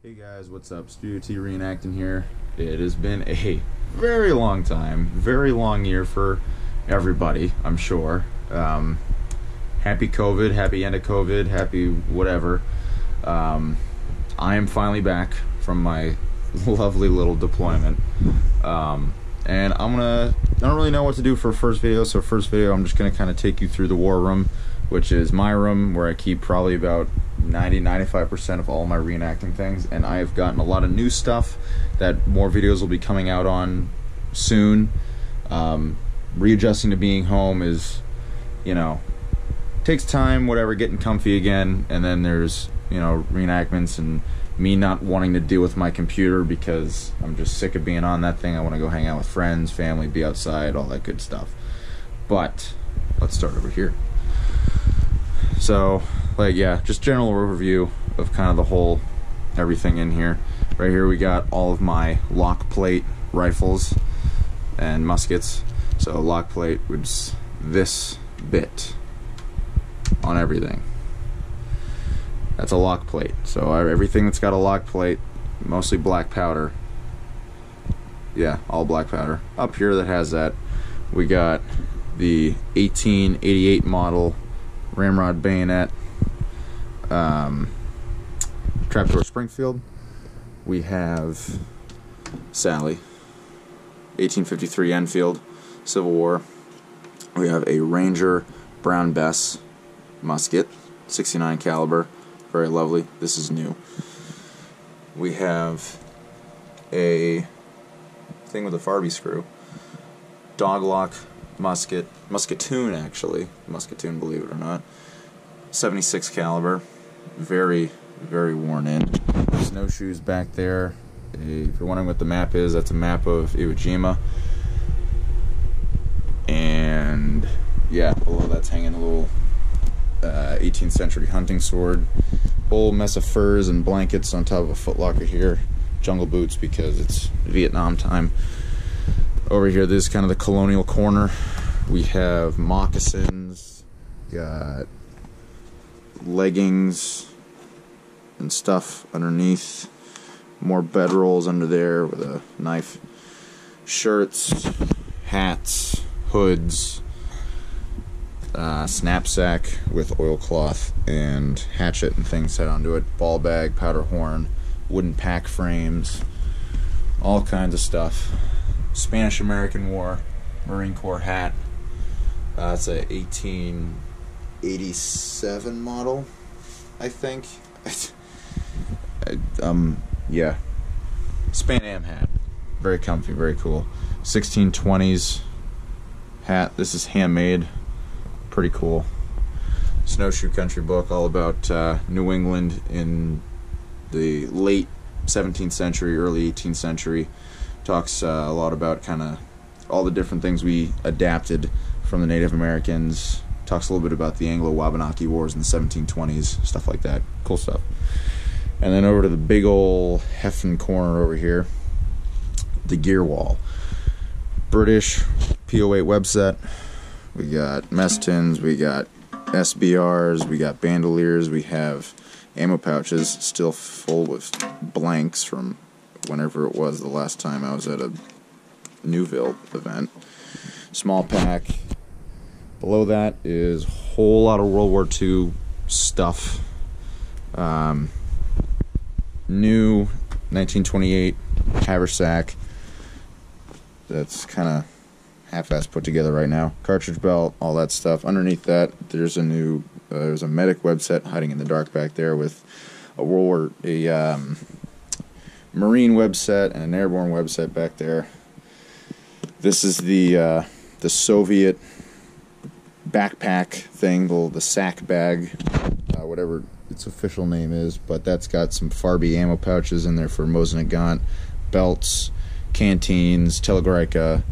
Hey guys, what's up? Studio T Reenacting here. It has been a very long time, very long year for everybody, I'm sure. Happy COVID, happy end of COVID, happy whatever. I am finally back from my lovely little deployment. And I don't really know what to do for first video, so first video I'm just going to kind of take you through the war room, which is my room where I keep probably about 90-95% of all my reenacting things, and I have gotten a lot of new stuff that more videos will be coming out on soon. Readjusting to being home is, takes time, whatever, getting comfy again, and then there's, reenactments and me not wanting to deal with my computer because I'm just sick of being on that thing. I want to go hang out with friends, family, be outside, all that good stuff. But let's start over here. So, just general overview of kind of the whole everything in here. Right here we got all of my lock plate rifles and muskets. So lock plate was this bit on everything. That's a lock plate. So everything that's got a lock plate, mostly black powder. Yeah, all black powder. Up here that has that, we got the 1888 model ramrod bayonet, trapdoor Springfield. We have Sally, 1853 Enfield, Civil War. We have a Ranger Brown Bess musket, 69 caliber, very lovely. This is new. We have a thing with a Farby screw, doglock musket, musketoon actually, musketoon, believe it or not, 76 caliber, very, very worn in. Snowshoes back there. If you're wondering what the map is, that's a map of Iwo Jima. And yeah, below that's hanging a little 18th century hunting sword. Whole mess of furs and blankets on top of a footlocker here. Jungle boots because it's Vietnam time. Over here, this is kind of the Colonial Corner. We have moccasins, got leggings and stuff underneath, more bedrolls under there with a knife, shirts, hats, hoods, knapsack with oilcloth and hatchet and things set onto it, ball bag, powder horn, wooden pack frames, all kinds of stuff. Spanish-American War Marine Corps hat. It's a 1887 model, I think. Yeah. Span Am hat. Very comfy, very cool. 1620s hat. This is handmade. Pretty cool. Snowshoe Country book, all about New England in the late 17th century, early 18th century. Talks a lot about kind of all the different things we adapted from the Native Americans. Talks a little bit about the Anglo-Wabanaki Wars in the 1720s, stuff like that. Cool stuff. And then over to the big old heffin' corner over here, the gear wall. British P08 web set. We got mess tins, we got SBRs, we got bandoliers, we have ammo pouches still full with blanks from whenever it was the last time I was at a Newville event. Small pack. Below that is a whole lot of World War II stuff. New 1928 haversack that's kind of half-assed put together right now. Cartridge belt, all that stuff. Underneath that, there's a new there's a medic web set hiding in the dark back there with a Marine web set and an airborne web set back there. This is the Soviet backpack thing, the sack bag, whatever its official name is, but that's got some Farby ammo pouches in there for Mosin Nagant, belts, canteens, Telegrica,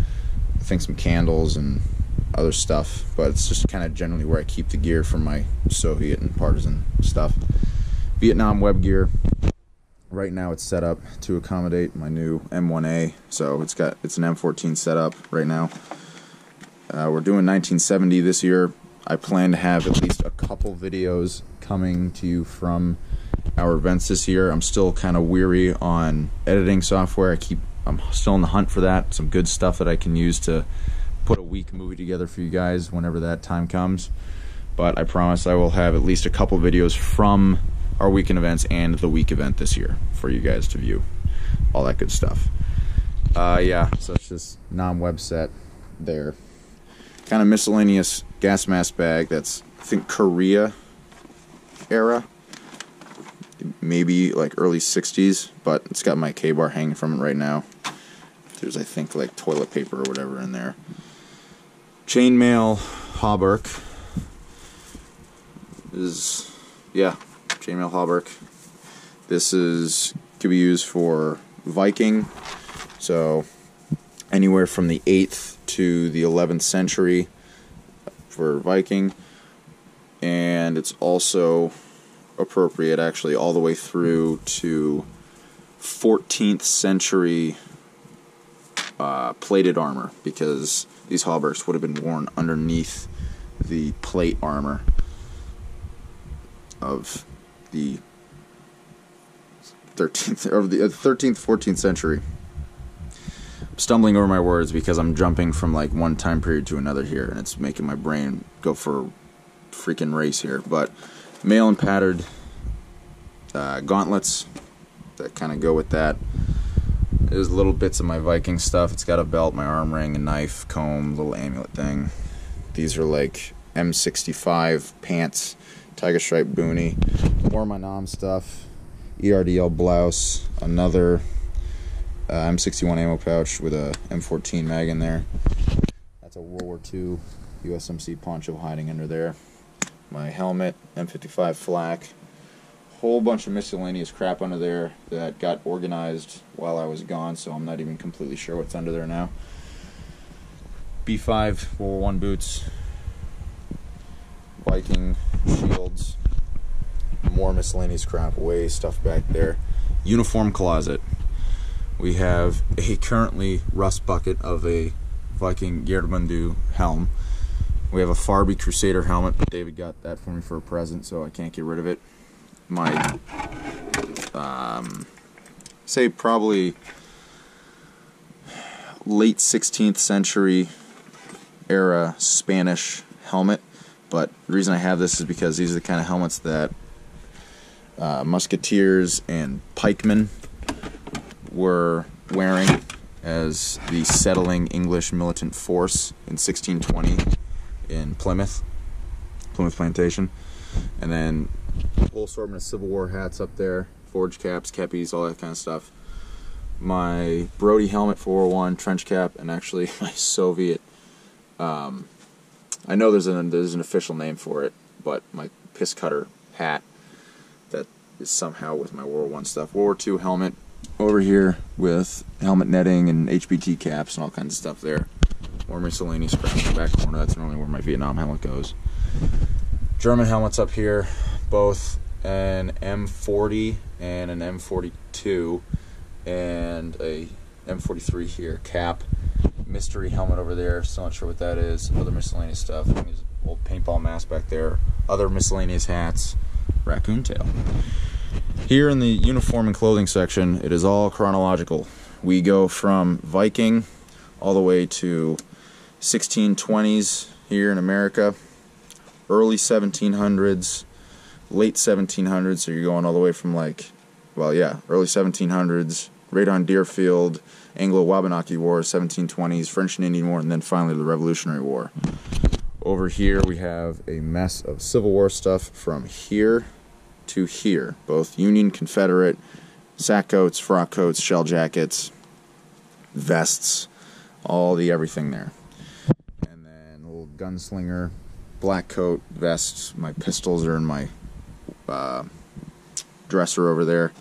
I think some candles and other stuff, but it's just kind of generally where I keep the gear from my Soviet and partisan stuff. Vietnam web gear. Right now it's set up to accommodate my new M1A, so it's an M14 setup right now. We're doing 1970 this year. I plan to have at least a couple videos coming to you from our events this year. I'm still kind of weary on editing software. I'm still in the hunt for that. Some good stuff that I can use to put a week movie together for you guys whenever that time comes. But I promise I will have at least a couple videos from our weekend events and the week event this year for you guys to view. All that good stuff. Yeah, so it's just non-web set there. Kind of miscellaneous gas mask bag that's, I think, Korea era. Maybe like early 60s, but it's got my K-bar hanging from it right now. There's, I think, like toilet paper or whatever in there. Chainmail hauberk. Chainmail hauberk. This could be used for Viking, so anywhere from the 8th to the 11th century for Viking, and it's also appropriate actually all the way through to 14th century plated armor, because these hauberks would have been worn underneath the plate armor of the 14th century. I'm stumbling over my words because I'm jumping from like one time period to another here, and it's making my brain go for a freaking race here. But mail and patterned gauntlets that kind of go with that. There's little bits of my Viking stuff. It's got a belt, my arm ring, a knife, comb, little amulet thing. These are like M65 pants, tiger stripe boonie. More of my Nom stuff. ERDL blouse, another M61 ammo pouch with a M14 mag in there. That's a World War II USMC poncho hiding under there. My helmet, M55 flak. Whole bunch of miscellaneous crap under there that got organized while I was gone, so I'm not even completely sure what's under there now. B5 World War I boots. Viking shields. More miscellaneous crap, way stuff back there. Uniform closet. We have a currently rust bucket of a Viking Gerbundu helm. We have a Farby Crusader helmet, but David got that for me for a present, so I can't get rid of it. My, say probably late 16th century era Spanish helmet, but the reason I have this is because these are the kind of helmets that musketeers and pikemen were wearing as the settling English militant force in 1620 in Plymouth Plantation. And then a whole assortment of Civil War hats up there, forge caps, kepis, all that kind of stuff. My Brody helmet for World War I, trench cap, and actually my Soviet, I know there's an official name for it, but my piss cutter hat that is somehow with my World War I stuff. World War II helmet over here with helmet netting and HBT caps and all kinds of stuff there. More miscellaneous crap in the back corner. That's normally where my Vietnam helmet goes. German helmets up here, both an M40 and an M42 and a M43 here. Cap, mystery helmet over there, still not sure what that is. Other miscellaneous stuff. There's an old paintball mask back there. Other miscellaneous hats. Raccoon tail. Here in the uniform and clothing section, it is all chronological. We go from Viking all the way to 1620s here in America, early 1700s, late 1700s, so you're going all the way from like, well, yeah, early 1700s, right on Deerfield, Anglo-Wabanaki War, 1720s, French and Indian War, and then finally the Revolutionary War. Over here we have a mess of Civil War stuff from here to here, both Union, Confederate, sack coats, frock coats, shell jackets, vests, all the everything there. And then a little gunslinger, black coat, vests. My pistols are in my dresser over there.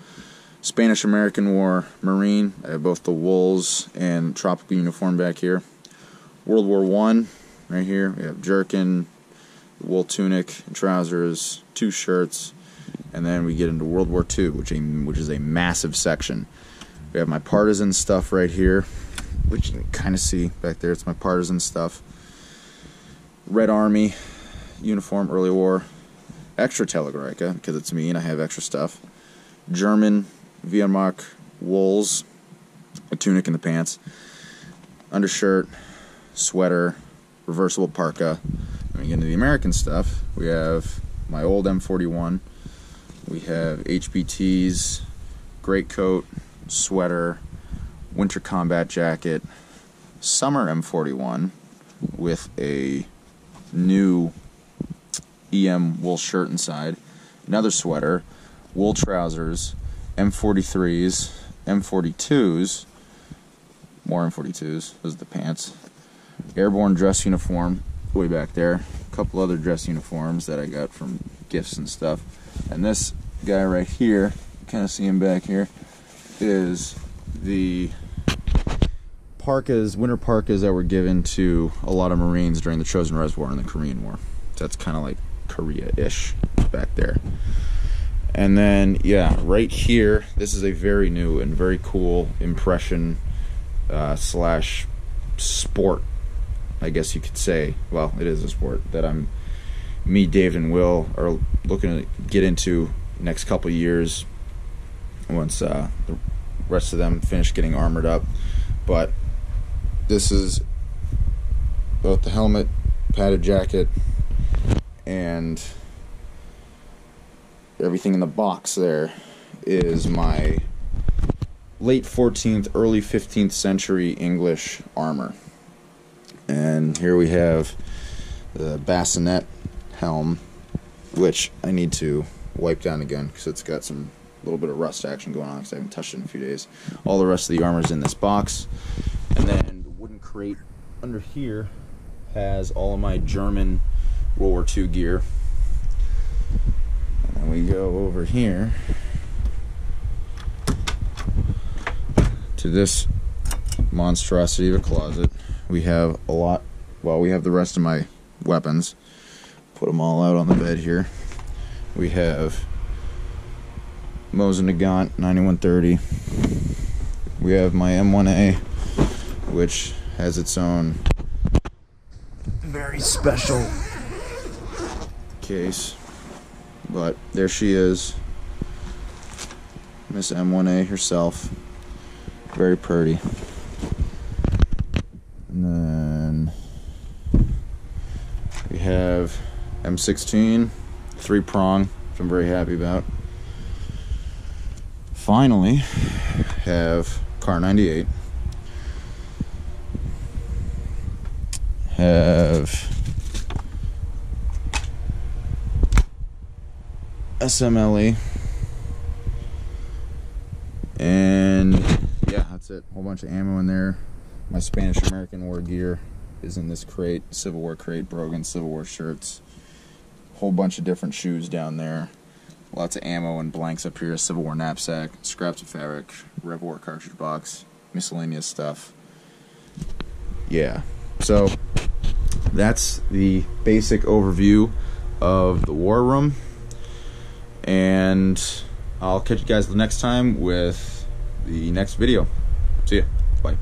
Spanish-American War, Marine. I have both the wools and tropical uniform back here. World War I, right here. We have jerkin, wool tunic, and trousers, 2 shirts. And then we get into World War II, which is a massive section. We have my partisan stuff right here, which you can kind of see back there. It's my partisan stuff. Red Army uniform, early war. Extra Telegraphica, because it's me and I have extra stuff. German Wehrmacht wools, a tunic and the pants, undershirt, sweater, reversible parka. When we get into the American stuff, we have my old M41, we have HBTs, greatcoat, sweater, winter combat jacket, summer M41 with a new EM wool shirt inside, another sweater, wool trousers, M43s, M42s, more M42s, those are the pants, airborne dress uniform way back there, a couple other dress uniforms that I got from gifts and stuff, and this guy right here, you kind of see him back here, is the parkas, winter parkas that were given to a lot of Marines during the Chosin Reservoir and the Korean War. So that's kind of like Korea-ish back there. And then, yeah, right here, this is a very new and very cool impression slash sport, I guess you could say. Well, it is a sport that me, Dave, and Will are looking to get into next couple years once the rest of them finish getting armored up. But this is both the helmet, padded jacket, and everything in the box there is my late 14th, early 15th century English armor. And here we have the bassinet helm, which I need to wipe down again because it's got some little bit of rust action going on because I haven't touched it in a few days. All the rest of the armor's in this box. And then the wooden crate under here has all of my German World War II gear. And then we go over here to this monstrosity of a closet. We have a lot, well, we have the rest of my weapons. Put them all out on the bed here. We have Mosin Nagant 9130. We have my M1A, which has its own very special case. But there she is, Miss M1A herself. Very pretty. And then we have M16, 3-prong, which I'm very happy about. Finally, have Car 98. Have SMLE. And yeah, that's it. Whole bunch of ammo in there. My Spanish-American War gear is in this crate. Civil War crate, Brogan Civil War shirts. Whole bunch of different shoes down there. Lots of ammo and blanks up here. Civil War knapsack, scraps of fabric, Rev War cartridge box, miscellaneous stuff. Yeah. So that's the basic overview of the war room. And I'll catch you guys the next time with the next video. See ya. Bye.